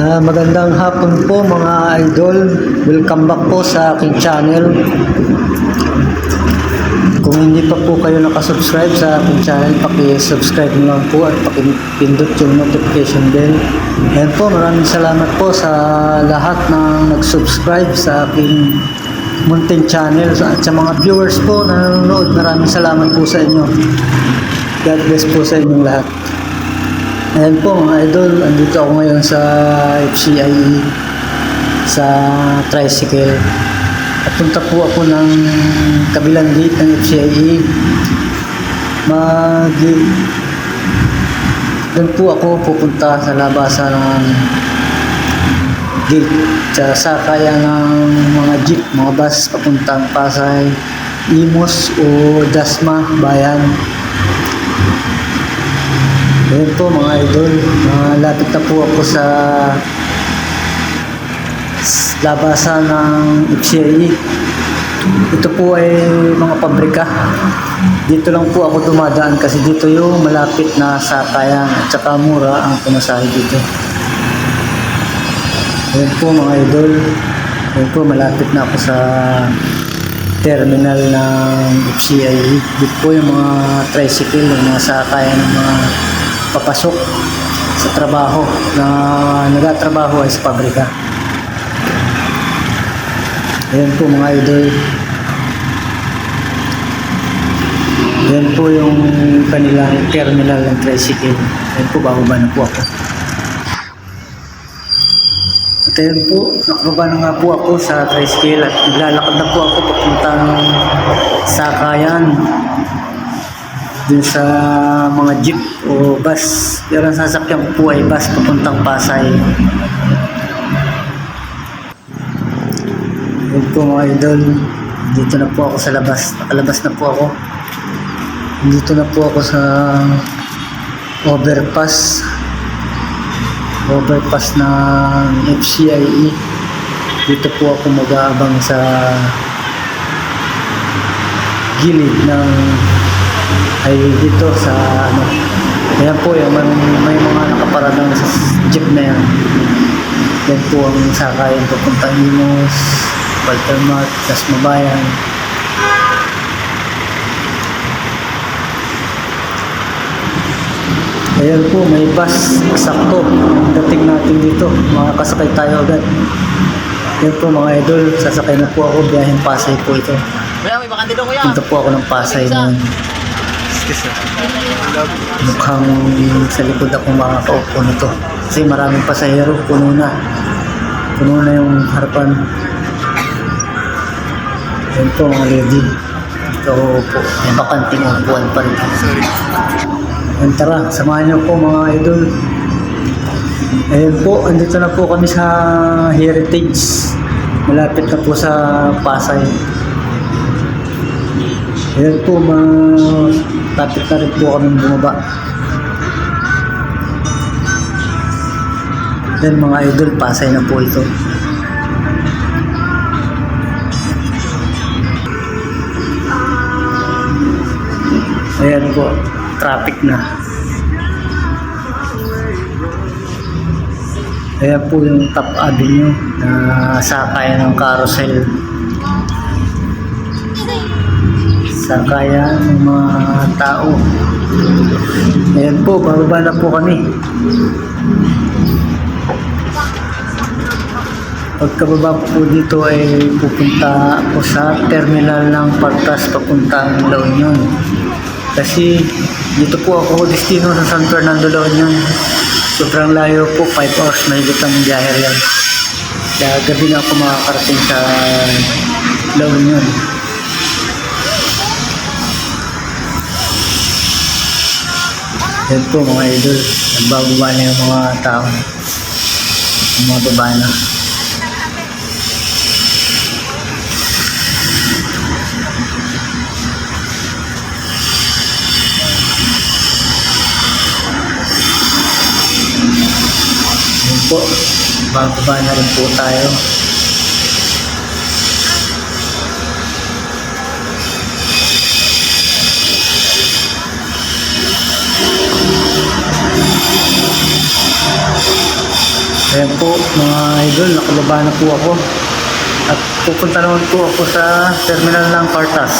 Magandang hapon po mga idol. Welcome back po sa aking channel. Kung hindi pa po kayo nakasubscribe sa aking channel, paki-subscribe na lang po at paki-pindot yung notification bell. Ayan po, maraming salamat po sa lahat na nag-subscribe sa aking munting channel at sa mga viewers po na nanonood. Maraming salamat po sa inyo. God bless po sa inyong lahat. Ayan po mga idol, andito ako ngayon sa FCIE sa tricycle. At punta po ako ng kabilang gate ng FCIE. Doon po ako pupunta sa labasan ng gate sa sakayan ng mga jeep, mga bus papuntang Pasay, Imus o Dasma, Bayan. Ayan po mga idol, malapit na po ako sa labasan ng FCIE. Ito po ay mga pabrika. Dito lang po ako dumadaan kasi dito yung malapit na sakayan at saka mura ang pumasahe dito. Ayan po mga idol, ayan po malapit na ako sa terminal ng FCIE. Dito po yung mga tricycle, yung mga sakayan ng mga papasok sa trabaho na nagatrabaho ay sa pabrika. Ayan po mga idol. Ayan po yung kanilang terminal ng tricycle. Ayan po, bababa na po ako. At ayan po, nakababa na nga po ako sa tricycle at naglalakad na po ako papuntang sakayan dun sa mga jeep o bus. Pero ang sasakyan ko po ay bus papuntang Pasay. Ayan po mga idol, dito na po ako sa labas. Nakalabas na po ako. Dito na po ako sa overpass ng FCIE. Dito po ako mag-aabang sa gilid ng ay dito sa ano. Ayan po yung may mga nakaparadang sa jeep na yan. Yan po ang sakayan papuntang Imus, Baltermat, Dasma Bayan. Ayan po, may bus eksakto dating natin dito, makakasakay tayo agad. Ayan po mga idol, sasakay na po ako, biyaheng Pasay po ito. Punta po ako ng Pasay ngayon. Mukhang sa likod ako makakaupo nito kasi maraming pasahero, puno na yung harapan. Ayan po mga lady, ito po, may bakanting upuan pa rin. Ayan, tara, samahan niyo po mga idol. Ayan po, andito na po kami sa Heritage, malapit na po sa Pasay. Ayan po, malapit na rin po kami bumaba. Ayan mga idol, Pasay na po ito. Ayan po, traffic na. Ayan po yung Top Avenue na sakayan ng carousel. Sakayan ng mga tao. Ayan po, bababa na po kami. Pagkababa po dito ay pupunta ako sa terminal ng Partas papuntang La Union. Kasi dito po ako destino sa San Fernando, La Union. Sobrang layo po, 5 hours na higit ang biyahe yan. Kaya gabi na ako makakarating sa La Union. Yan po mga idol, nagbababa na yung mga tao, yung mga baba na. Yan po, bababa na rin po tayo. Ayan po mga idol, nakalaba na po ako. At pupunta naman po ako sa terminal ng Cartas.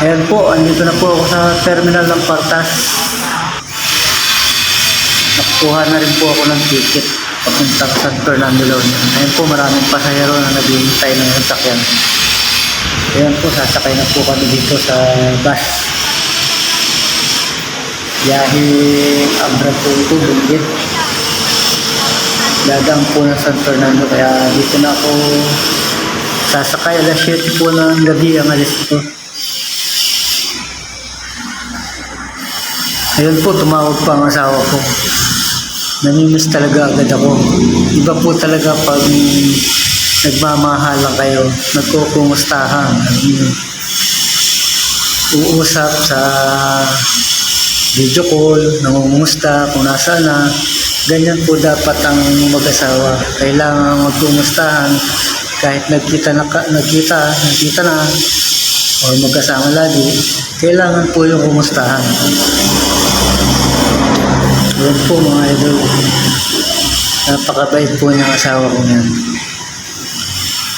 Ayan po, andito na po ako sa terminal ng Cartas. Nakuha na rin po ako ng ticket papuntang San Fernando La Union. Ayan po, maraming pasahero na naghihintay ng sasakyan. Ayan po, sasakay na po kami dito sa bus. Biyahe Abra po ito, Benguet. Dadang po ng San Fernando, kaya dito na ako sasakay. Alas 7 po ng gabi ang alis ito. Ayun po, tumawag pa ang asawa ko. Nanimiss talaga agad ako. Iba po talaga pag nagmamahalan kayo, nagkukumustahan, uusap sa video call, nangungumusta kung nasaan na. Ganyan po dapat ang mag-asawa. Kailangan magkumustahan kahit nagkita na o magkasama lagi, kailangan po yung kumustahan. Yan po mga idol, napakabait po ng asawa ko yan.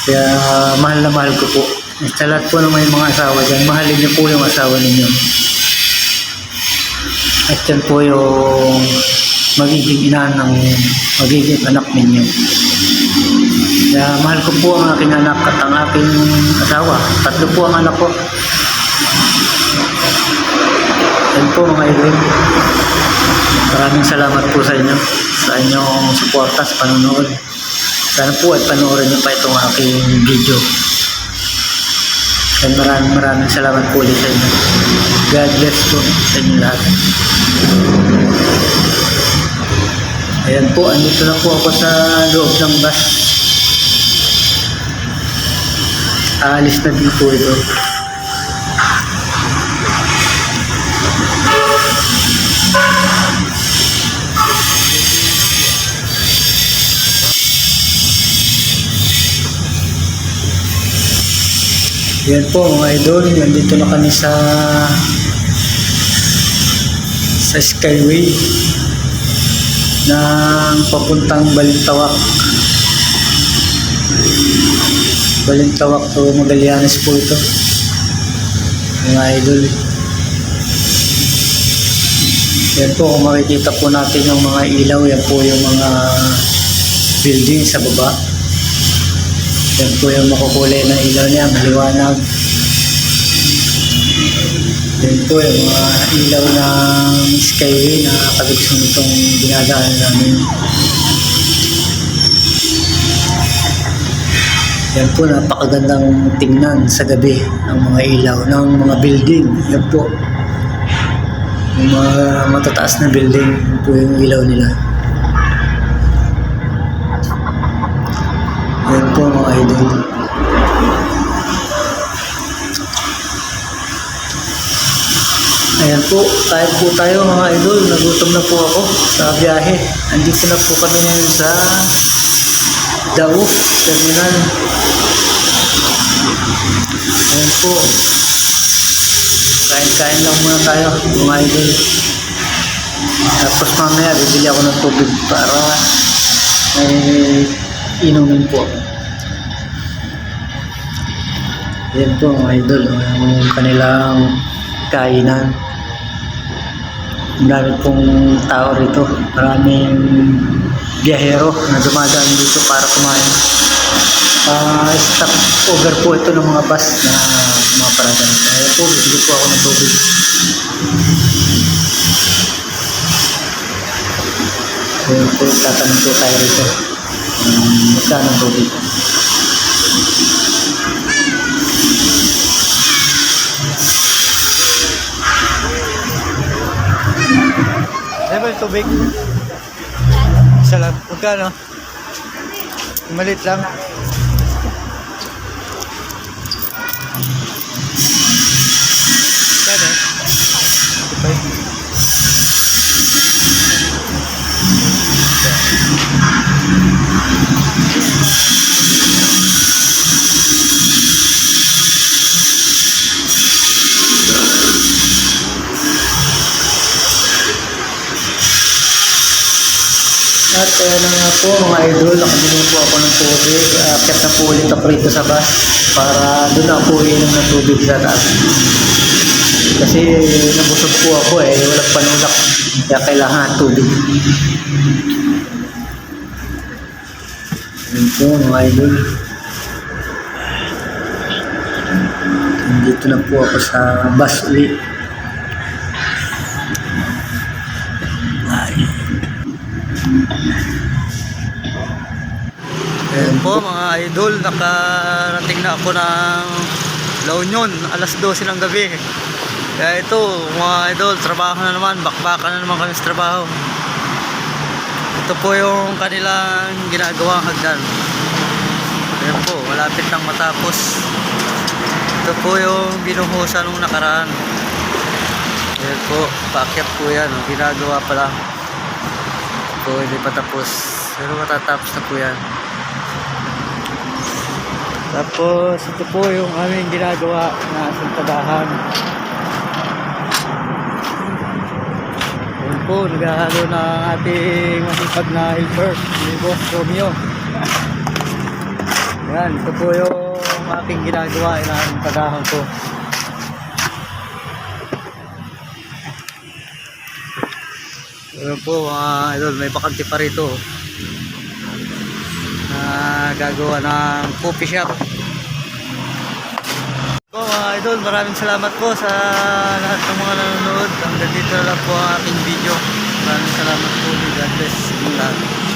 Kaya mahal na mahal ko po. Sa lahat po ng may mga asawa dyan, mahalin niyo po yung asawa ninyo. At yan po yung magiging ina ng magiging anak ninyo. Kaya mahal ko po ang aking anak at ang aking asawa. 3 po ang anak ko. Yan po mga idol. Maraming salamat po sa inyo, sa inyong suporta sa panonood. Sana po ay panoorin niyo pa itong aking video. And maraming salamat po ulit sa inyo. God bless po sa inyo lahat. Ayan po, andito na po ako sa loob ng bus. Aalis na din po ito. Ayan po mga idol, nandito na kami sa Skyway ng papuntang Balintawak to Magallanes po ito mga idol. Yan po, kung makikita po natin yung mga ilaw, yan po yung mga building sa baba. Yan po yung makukulay na ilaw niya, maliwanag. Yan po yung mga ilaw ng Skyway na kadugsong itong dinadaan namin. Yan po, napakagandang tingnan sa gabi ang mga ilaw ng mga building. Yan po, yung mga matataas na building, yan po yung ilaw nila. Yan po mga idol. Ayan po, kahit po tayo mga idol, nagutom na po ako sa biyahe. Andito na po kami ngayon sa Dauf Terminal. Ayan po, kain-kain lang muna tayo mga idol. Tapos mamaya bibili ako ng tubig para inumin po. Ayan po mga idol, ang kanilang kainan. Marami pong tao rito, maraming biyahero na dumadaan dito para kumain. Stop over po ito ng mga bus na mga parada. Kaya po, bibili po ako ng tubig. Kaya po, tatanong po tayo rito. Magkano ang tubig? Ano ba yung tubig? Isa lang. Magkano? Malit lang. Magkano? Kaya na nga po mga idol, nakabili po ako ng tubig. Akit na po ulit ako rito sa bus para doon na po inom ng tubig sa taas. Kasi nabusog po ako walang panulak. Kaya kailangan ng tubig. Yan po mga idol. Dito na po ako sa bus ulit. Ayan po mga idol, nakarating na ako ng La Union, alas 12 ng gabi. Kaya ito mga idol, trabaho na naman, bakbakan na naman kami sa trabaho. Ito po yung kanilang ginagawang hagdan. Ayan po, malapit nang matapos. Ito po yung binuhusan nung nakaraan. Ayan po, paakyat po yan, ginagawa pa lang. Ito hindi pa tapos, pero matatapos na po yan. Tapos ito po yung aming ginagawa na sintadahan. Ayan po, naghahalo na ang ating masipag na helper, si Boss Romeo. Ayan, ito po yung aking ginagawa na sintadahan ko. Ayan po mga idol, may bakante pa rito na gagawa ng coffee shop. So mga idol, maraming salamat po sa lahat ng mga nanonood. Hanggang dito na lang po ang aking video. Maraming salamat po. God bless.